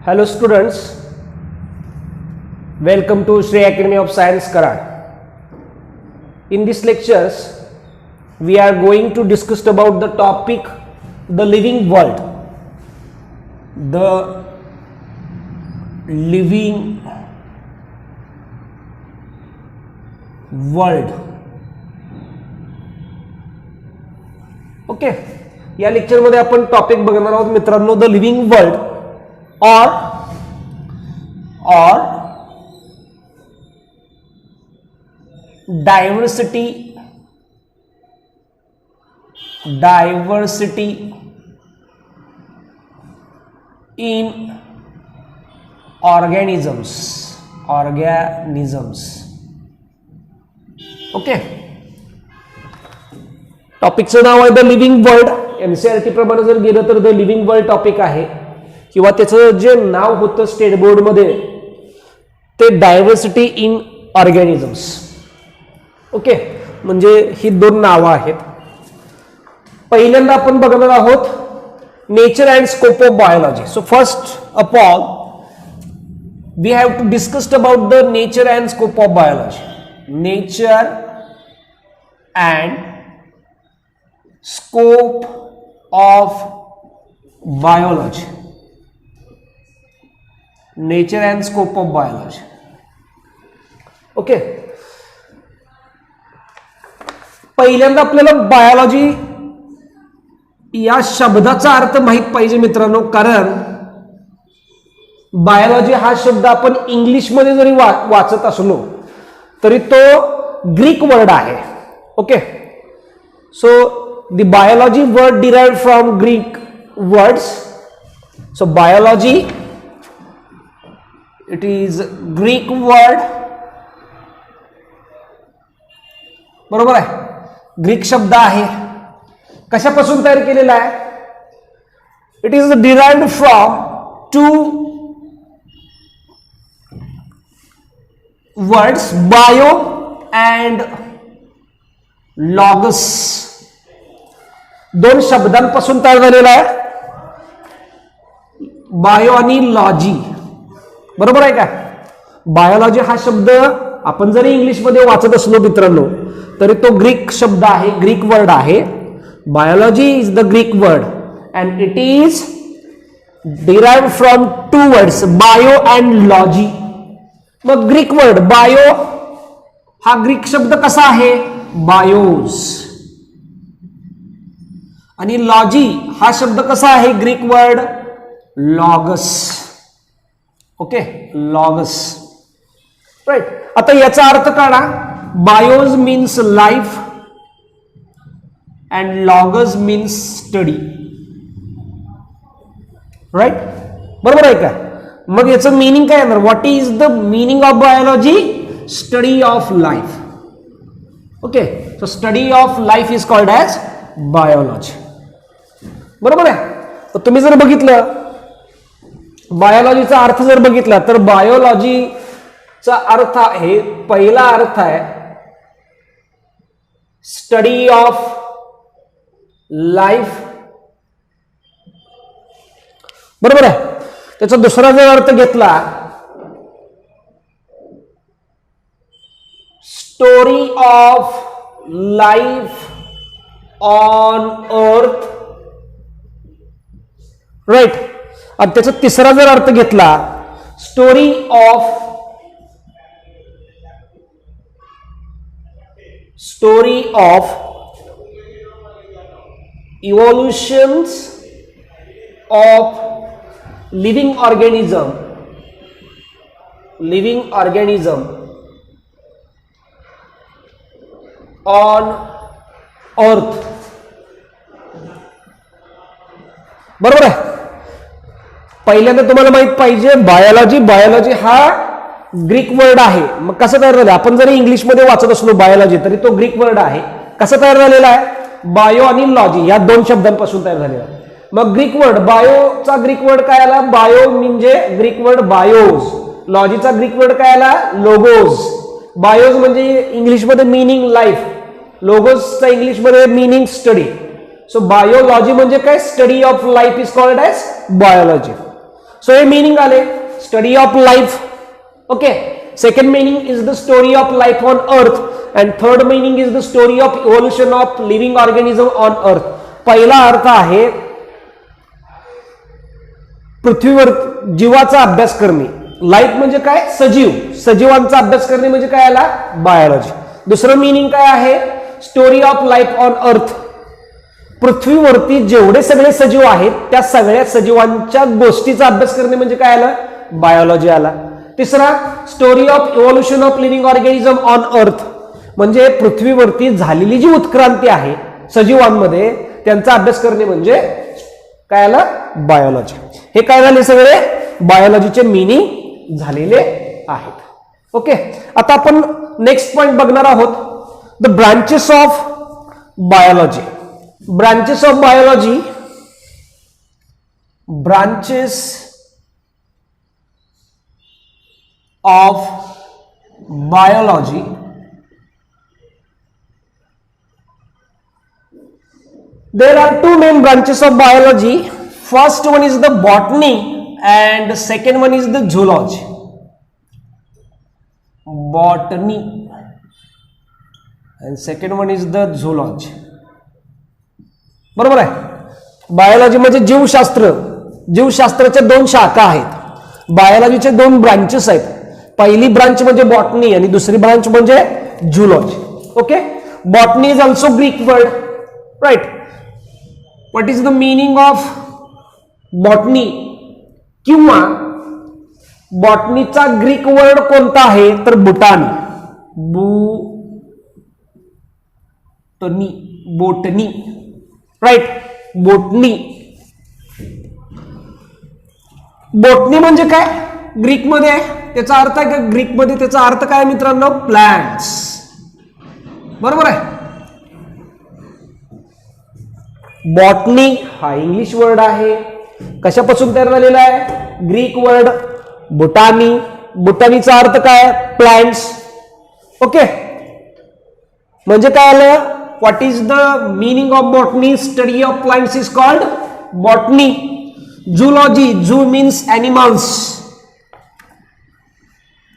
Hello students, welcome to Shrey Academy of Science Karad. In these lectures, we are going to discuss about the topic the living world. The living world. Okay, या lecture मध्ये आपण topic बघणार आहोत मित्रांनो, the living world or diversity in organisms. Okay, टॉपिकचं नाव आहे the living world. एमसीआरटी प्रमाणे जर गेलं तर द लिव्हिंग वर्ल्ड टॉपिक आहे, किंवा त्याचं जे नाव होतं स्टेट बोर्ड मध्ये ते डायव्हर्सिटी इन ऑर्गॅनिझम्स. ओके, म्हणजे ही दोन नावं आहेत. पहिल्यांदा आपण बघणार आहोत nature and scope of biology. So first of all we have to discussed about the nature and scope of biology. Nature and scope of biology. Nature and scope of biology. Okay, पहिल्यांदा आपल्याला biology या शब्दाचा अर्थ माहित पाहिजे मित्रांनो, कारण biology हा शब्द आपण इंग्लिश मध्ये जरी वाचत असलो तरी तो ग्रीक वर्ड आहे. Okay, so the biology word derived from Greek words. So biology it is Greek word. बरोबर आहे, ग्रीक शब्द आहे. कशापासून तयार केलेला आहे? It is derived from two words, bio and logos. दोन शब्दांपासून तयार झालेला आहे, बायो आणि लॉजी. बरोबर आहे का? बायोलॉजी हा शब्द आपण जरी इंग्लिश मध्ये वाचत असलो मित्रांनो तरी तो ग्रीक शब्द आहे, ग्रीक वर्ड आहे. Biology is the Greek word and it is derived from two words, bio and logy. मग ग्रीक वर्ड बायो हा ग्रीक शब्द कसा आहे? बायोस. आणि लॉजी हा शब्द कसा आहे? Greek word logos. Okay, logos. Right. आता याचा अर्थ काढा. Bios means life and logos means study. Right, बरोबर आहे का? मग याचं मीनिंग काय येणार? What is the meaning of biology? Study of life. Okay, so study of life is called as biology. बरोबर आहे. तर तुम्ही जर बघितलं बायोलॉजीचा अर्थ जर बघितला तर बायोलॉजीचा अर्थ आहे, पहिला अर्थ आहे स्टडी ऑफ लाईफ. बरोबर आहे. त्याचा दुसरा जर अर्थ घेतला story of life on earth. Right. आणि त्याचा तिसरा जर अर्थ घेतला story of evolutions of living organism on earth. बरोबर आहे. पहिल्यांदा तुम्हाला माहित पाहिजे बायोलॉजी हा ग्रीक वर्ड आहे. मग कसं तयार झालं? आपण जरी इंग्लिश मध्ये वाचत असलो बायोलॉजी तरी तो ग्रीक वर्ड आहे. कसं तयार झालेला आहे? बायो आणि लॉजी या दोन शब्दांपासून तयार झालेला आहे. मग ग्रीक वर्ड बायोचा ग्रीक वर्ड काय आला? बायो म्हणजे ग्रीक वर्ड बायोज. लॉजीचा ग्रीक वर्ड काय आला? लोगोज. बायोज म्हणजे इंग्लिशमध्ये मीनिंग लाईफ, लोगोसचा इंग्लिशमध्ये मीनिंग स्टडी. सो बायोलॉजी म्हणजे काय? Study of life is called as biology. So हे मिनिंग आले study of life. Okay, second meaning is the story of life on earth and third meaning is the story of evolution of living organism on earth. पहिला अर्थ आहे पृथ्वीवर जीवाचा अभ्यास करणे. Life म्हणजे काय? सजीव, सजीवांचा अभ्यास करणे म्हणजे काय आला? बायोलॉजी. दुसरं मीनिंग काय आहे? स्टोरी ऑफ लाईफ ऑन अर्थ. पृथ्वीवरती जेवढे सगळे सजीव आहेत त्या सगळ्या सजीवांच्या गोष्टीचा अभ्यास करणे म्हणजे काय आला? बायोलॉजी आला. तिसरा story of evolution of living organism on अर्थ म्हणजे पृथ्वीवरती झालेली जी उत्क्रांती आहे सजीवांमध्ये त्यांचा अभ्यास करणे म्हणजे काय आलं? बायोलॉजी. हे काय झाले? सगळे बायोलॉजीचे मिनिंग झालेले आहेत. ओके, आता आपण नेक्स्ट पॉइंट बघणार आहोत the branches of biology. Branches of biology, branches of biology. There are two main branches of biology. First one is the botany and the second one is the zoology. Botany and second one is the zoology. बरोबर आहे. Biology म्हणजे जीवशास्त्र. जीवशास्त्राच्या दोन शाखा आहेत. बायोलॉजीचे दोन branches आहेत. पहिली ब्रांच म्हणजे बॉटनी आणि दुसरी ब्रांच म्हणजे zoology. Okay, botany is also Greek word, right. What is the meaning of botany किंवा बॉटनीचा ग्रीक वर्ड कोणता आहे तर botany. Botany, right. Botany. Botany म्हणजे काय? ग्रीक मध्ये त्याचा अर्थ आहे का? ग्रीक मध्ये त्याचा अर्थ काय मित्रांनो? प्लांट्स. बरोबर आहे. बॉटनी हा इंग्लिश वर्ड आहे. कशापासून तयार झालेला आहे? Greek word बुटानी. बुटानीचा अर्थ काय? प्लांट्स. ओके, म्हणजे काय आलं? What is the meaning of botany? Study of plants is called botany. Zoology, zoo means animals.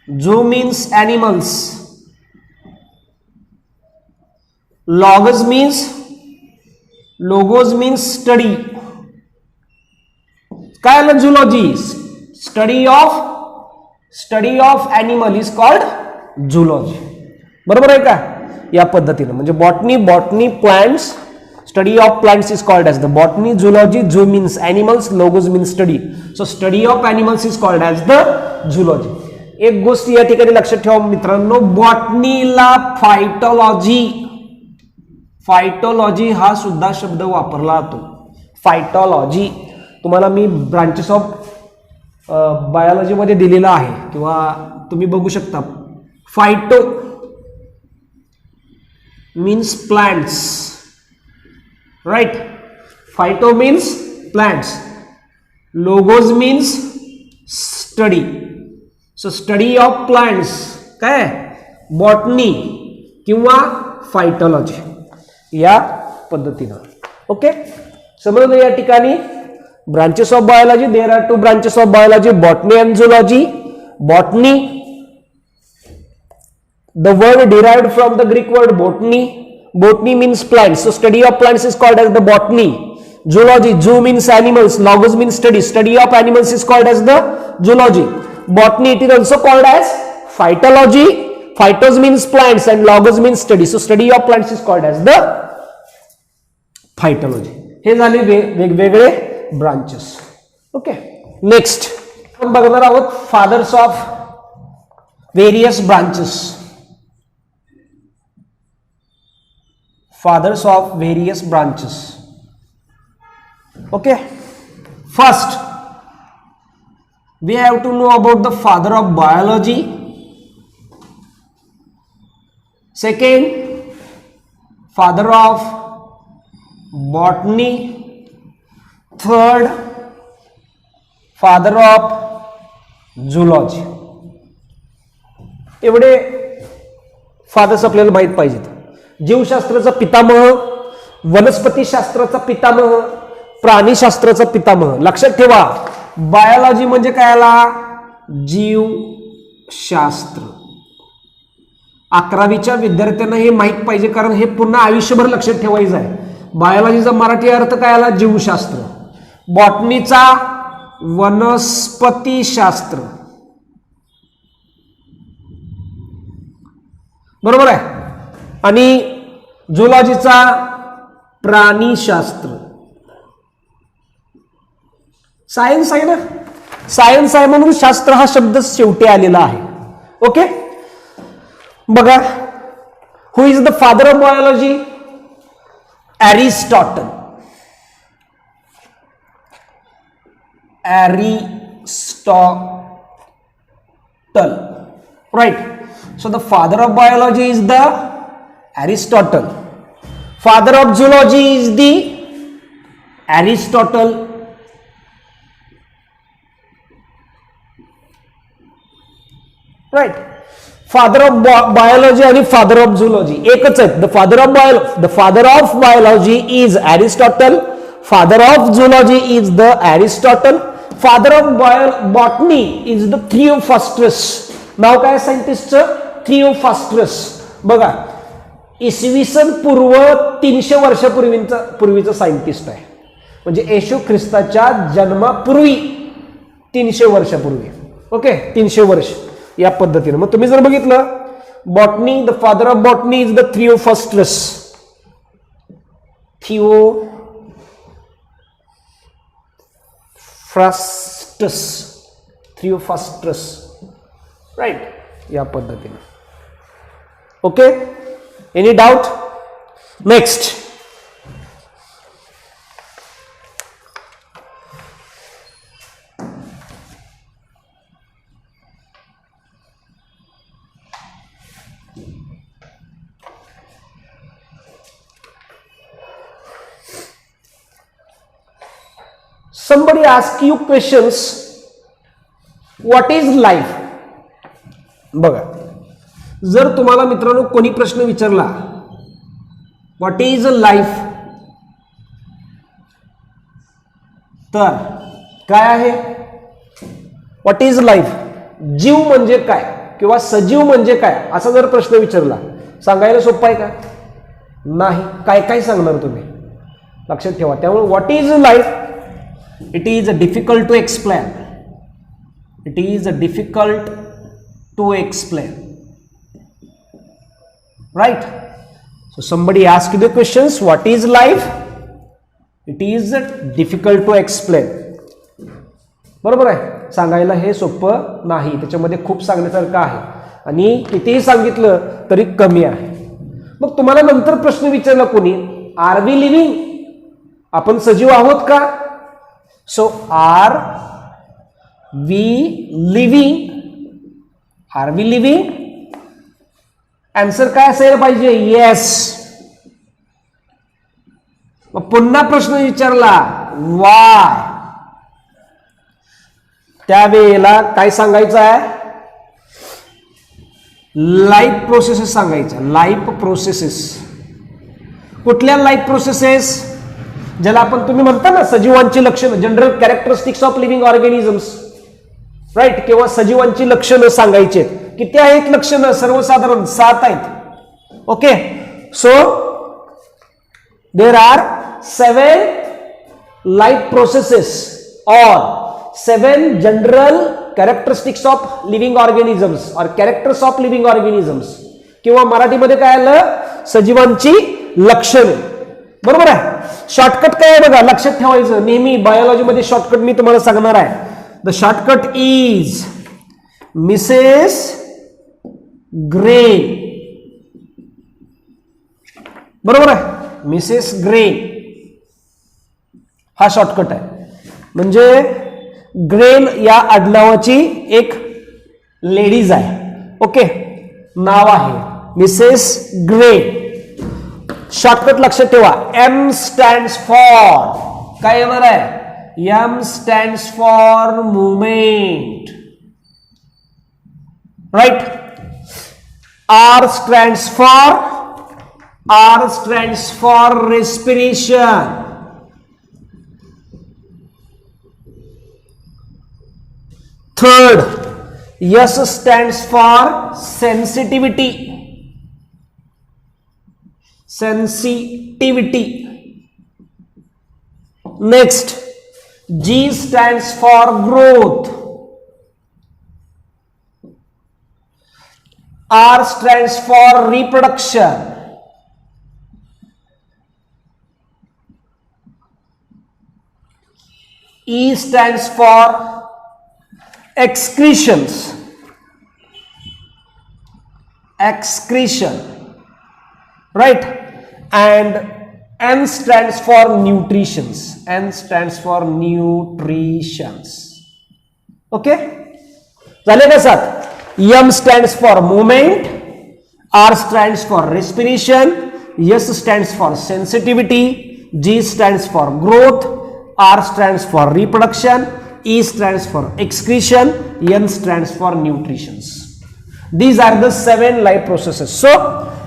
Zoo means animals. Logos means study. काय आलं? Zoology. Study of animal is called zoology. बरोबर आहे का? या पद्धतीने म्हणजे botany plants, study of plants is called as the botany. Zoology, zoo means animals, logos means study. So study of animals is called as the zoology. एक गोष्ट या ठिकाणी लक्षात ठेवा मित्रांनो, बॉटनीला फायटोलॉजी हा सुद्धा शब्द वापरला जातो. फायटोलॉजी तुम्हाला मी ब्रांचेस ऑफ बायोलॉजी मध्ये दिलेला आहे किंवा तुम्ही बघू शकता. Phyto means plants, right. Phyto means plants. Logos means study. So study of plants काय? बॉटनी किंवा फायटोलॉजी या पद्धतीनं. ओके, समजलं या ठिकाणी. Branches of biology, there are two branches of biology, botany and zoology. Botany, the word derived from the Greek word botany. Botany means plants, so study of plants is called as the botany. Zoology, zoo means animals, logos means study. Study of animals is called as the zoology. Botany, it is also called as phytology. Phytos means plants and logos means study. So study of plants is called as the phytology. हे झाले वेगवेगळे branches. Okay, next आपण बघणार आहोत fathers of various branches. Fathers of various branches. Okay, first we have to know about the father of biology. Second, father of botany. Third, father of zoology. एवढे fathers आपल्याला माहित पाहिजेत. जीवशास्त्राचा पितामह, वनस्पती शास्त्राचा पितामह, प्राणीशास्त्राचा पितामह. लक्षात ठेवा बायोलॉजी म्हणजे काय आला? जीवशास्त्र. 11वीच्या विद्यार्थ्यांना हे माहित पाहिजे, कारण हे पुन्हा आयुष्यभर लक्षात ठेवायचं आहे. बायोलॉजीचा मराठी अर्थ काय आला? जीवशास्त्र. बॉटनीचा वनस्पतीशास्त्र. बरोबर आहे. आणि झुलॉजीचा प्राणीशास्त्र. सायन्स आहे ना, सायन्स आहे म्हणून शास्त्र हा शब्द शेवटी आलेला आहे. ओके, बघा, who is the father of biology? Aristotle. Aristotle, right. So the father of biology is the Aristotle. Father of zoology is the Aristotle. Right. Father of biology आणि father of zoology एकच आहेत. The father of biology is Aristotle. Father of zoology is the Aristotle. Father of botany is the Theophrastus. नाव काय सायंटिस्टचं? थिओफ्रास्टस. बघा, इसवी सन पूर्व 300 वर्षापूर्वीचा scientist आहे. म्हणजे येशू ख्रिस्ताच्या जन्मापूर्वी 300 वर्षापूर्वी. ओके, 300 वर्ष या पद्धतीने. मग तुम्ही जर बघितलं, botany, the father of botany is the Theophrastus. Theophrastus, right, या पद्धतीने. Okay, any doubt? Next, somebody ask you questions, what is life? बघा, जर तुम्हाला मित्रांनो कोणी प्रश्न विचारला, व्हॉट इज अ लाईफ, तर काय आहे? व्हॉट इज लाईफ, जीव म्हणजे काय किंवा सजीव म्हणजे काय, असा जर प्रश्न विचारला, सांगायला सोपं आहे का? नाही. काय काय सांगणार तुम्ही? लक्षात ठेवा. त्यामुळे what is life, it is difficult to explain. It is difficult to explain, right? So somebody asked the questions, what is life? It is difficult to explain. बरोबर आहे, सांगायला हे सोपं नाही. त्याच्यामध्ये खूप सांगण्यासारखं आहे आणि कितीही सांगितलं तरी कमी आहे. मग तुम्हाला नंतर प्रश्न विचारला कोणी, आर वी लिव्हिंग, आपण सजीव आहोत का? So are we living, are we living? Answer काय असायला पाहिजे? येस. मग पुन्हा प्रश्न विचारला, वाय? त्यावेळेला काय सांगायचं आहे? लाईफ प्रोसेसेस सांगायच्या. Life processes. कुठल्या लाईफ प्रोसेसेस? ज्याला आपण, तुम्ही म्हणता ना, सजीवांची लक्षणं, general characteristics of living organisms, right? किंवा सजीवांची लक्षणं सांगायची. किती आहेत लक्षणं? सर्वसाधारण 7 आहेत. Okay, so there are 7 life processes और 7 general characteristics of living organisms और कॅरेक्टर्स ऑफ लिव्हिंग ऑर्गॅनिझम्स, किंवा मराठीमध्ये काय आलं? सजीवांची लक्षणे. बरोबर आहे. शॉर्टकट काय आहे बघा, लक्षात ठेवायचं नेहमी. बायोलॉजीमध्ये शॉर्टकट मी तुम्हाला सांगणार आहे. The shortcut is Mrs grey. बरोबर आहे, मिसेस ग्रे हा शॉर्टकट आहे. म्हणजे ग्रेन या आडनावाची एक लेडीज आहे. ओके, नाव आहे मिसेस ग्रे. शॉर्टकट लक्षात ठेवा. एम स्टँड्स फॉर, काय येणार आहे? M stands for movement, right? R stands for respiration. Third, S stands for sensitivity. Sensitivity. Next, G stands for growth. R stands for reproduction. E stands for excretions. Excretion. Right? And N stands for nutritions. N stands for nutritions. Okay? झाले का साथ? M stands for movement, R stands for respiration, S stands for sensitivity, G stands for growth, R stands for reproduction, E stands for excretion, N stands for nutritions. These are the 7 life processes. So,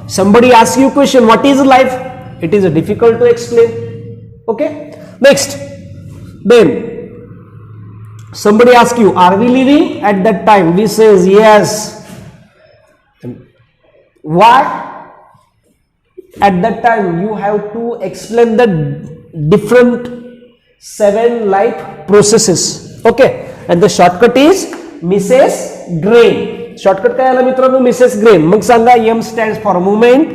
somebody asks you a question, what is life? It is difficult to explain. Okay? Next, then somebody asks you, are we living? At that time, we says yes. Why? At that time, you have to explain the different 7 life processes. Okay? And the shortcut is Mrs. Grain. Shortcut काय आला मित्रांनो? Mrs grain. मग सांगा, M stands for movement,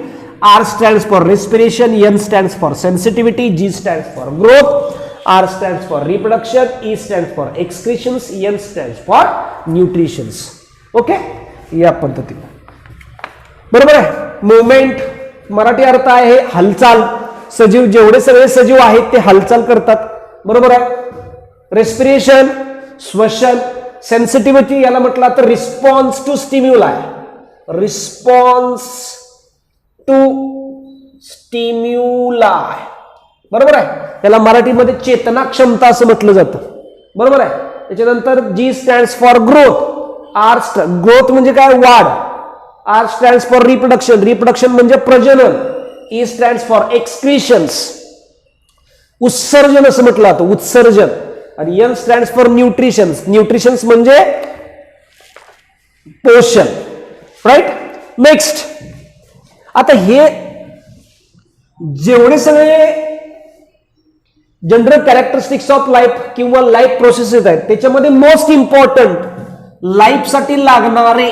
R stands for respiration, N stands for sensitivity, G stands for growth, R stands for reproduction, E stands for excretions, N stands for nutritions. Okay, या पद्धतीने बरोबर आहे. Movement Marathi अर्थ आहे हालचाल. सजीव, जेवढे सगळे सजीव आहेत ते हालचाल करतात. बरोबर आहे. रेस्पिरेशन श्वसन. सेन्सिटिव्हिटी याला म्हटलं तर response to stimuli. Response to stimuli. बरोबर आहे. त्याला मराठीमध्ये चेतना क्षमता असं म्हटलं जातं. बरोबर आहे. त्याच्यानंतर G stands for growth. R growth म्हणजे काय? वाढ. R stands for reproduction. Reproduction म्हणजे प्रजनन. E stands for excretions. उत्सर्जन असं म्हटलं जातं. उत्सर्जन. आणि N stands for nutritions. Nutritions म्हणजे पोषण. राईट. नेक्स्ट, आता हे जेवढे सगळे जनरल कॅरेक्टरिस्टिक्स ऑफ लाईफ किंवा लाईफ प्रोसेसेस आहेत त्याच्यामध्ये मोस्ट इम्पॉर्टंट लाईफ साठी लागणारे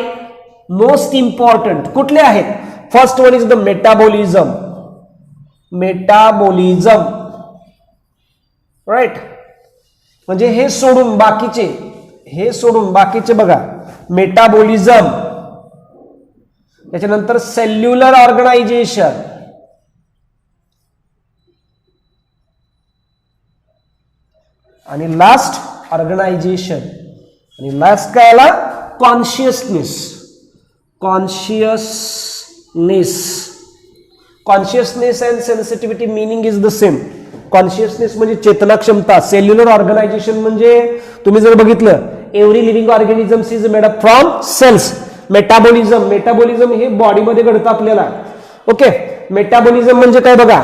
मोस्ट इम्पॉर्टंट कुठले आहेत? First one is the metabolism. Metabolism. Right. म्हणजे हे सोडून बाकीचे बघा. मेटाबॉलिझम. त्याच्यानंतर सेल्युलर ऑर्गनायझेशन. आणि लास्ट ऑर्गनायझेशन. आणि लास्ट काय आला? Consciousness. Consciousness and sensitivity meaning is the same. Consciousness म्हणजे चेतना क्षमता. सेल्युलर ऑर्गनायझेशन म्हणजे तुम्ही जर बघितलं, every living organisms is made up from cells. Metabolism हे बॉडीमध्ये घडतं आपल्याला. ओके. मेटाबॉलिझम म्हणजे काय बघा,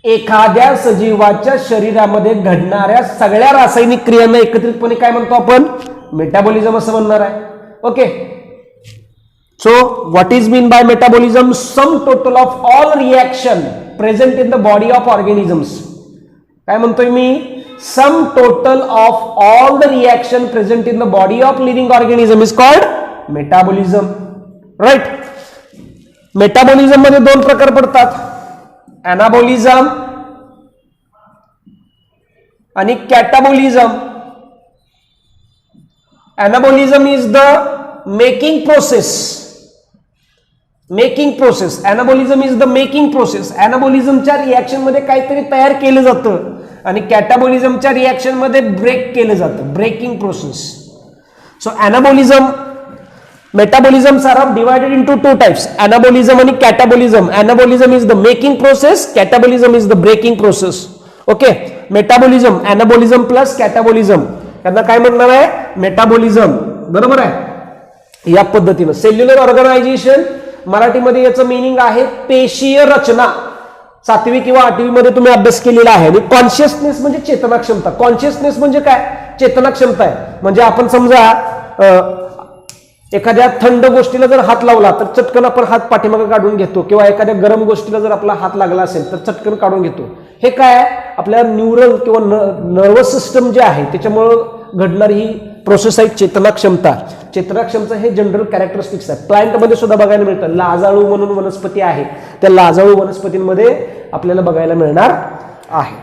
एखाद्या सजीवाच्या शरीरामध्ये घडणाऱ्या सगळ्या रासायनिक क्रियांना एकत्रितपणे काय म्हणतो आपण? मेटाबॉलिझम असं म्हणणार आहे. Okay. So what is mean by metabolism? Sum total of all reaction present in the body of organisms. काय म्हणतोय मी? Sum total of all the reaction present in the body of living organism is called metabolism. Right. Metabolism मध्ये 2 प्रकार पडतात, anabolism आणि catabolism. Anabolism is the making process. Anabolism is the making process. एनाबॉलिझमच्या reaction मध्ये काहीतरी तयार केलं जातं आणि कॅटाबॉलिझमच्या रिएक्शन मध्ये ब्रेक केलं जातं. Breaking process. So anabolism, metabolisms are divided into 2 types, anabolism and catabolism. Anabolism is the making process, catabolism is the breaking process. Okay. Metabolism, anabolism plus catabolism यांना काय म्हणणार आहे? मेटाबॉलिझम. बरोबर आहे. या पद्धतीनं सेल्युलर ऑर्गनायझेशन, मराठीमध्ये याचं मीनिंग आहे पेशीय रचना. 7वी किंवा 8वी मध्ये तुम्ही अभ्यास केलेला आहे. आणि कॉन्शियसनेस म्हणजे चेतना क्षमता. कॉन्शियसनेस म्हणजे काय? चेतना क्षमता आहे. म्हणजे आपण समजा एखाद्या थंड गोष्टीला जर हात लावला तर चटकन आपण हात पाठीमागे काढून घेतो, किंवा एखाद्या गरम गोष्टीला जर आपला हात लागला असेल तर चटकन काढून घेतो. हे काय आहे? आपल्या न्यूरल किंवा नर्वस सिस्टम जे आहे त्याच्यामुळं घडणारी ही प्रोसेस आहे चेतना क्षमता. चेतना क्षमता हे जनरल कॅरेक्टरिस्टिक्स आहे. प्लांटमध्ये सुद्धा बघायला मिळतं. लाजाळू म्हणून वनस्पती आहे, त्या लाजाळू वनस्पतींमध्ये आपल्याला बघायला मिळणार आहे.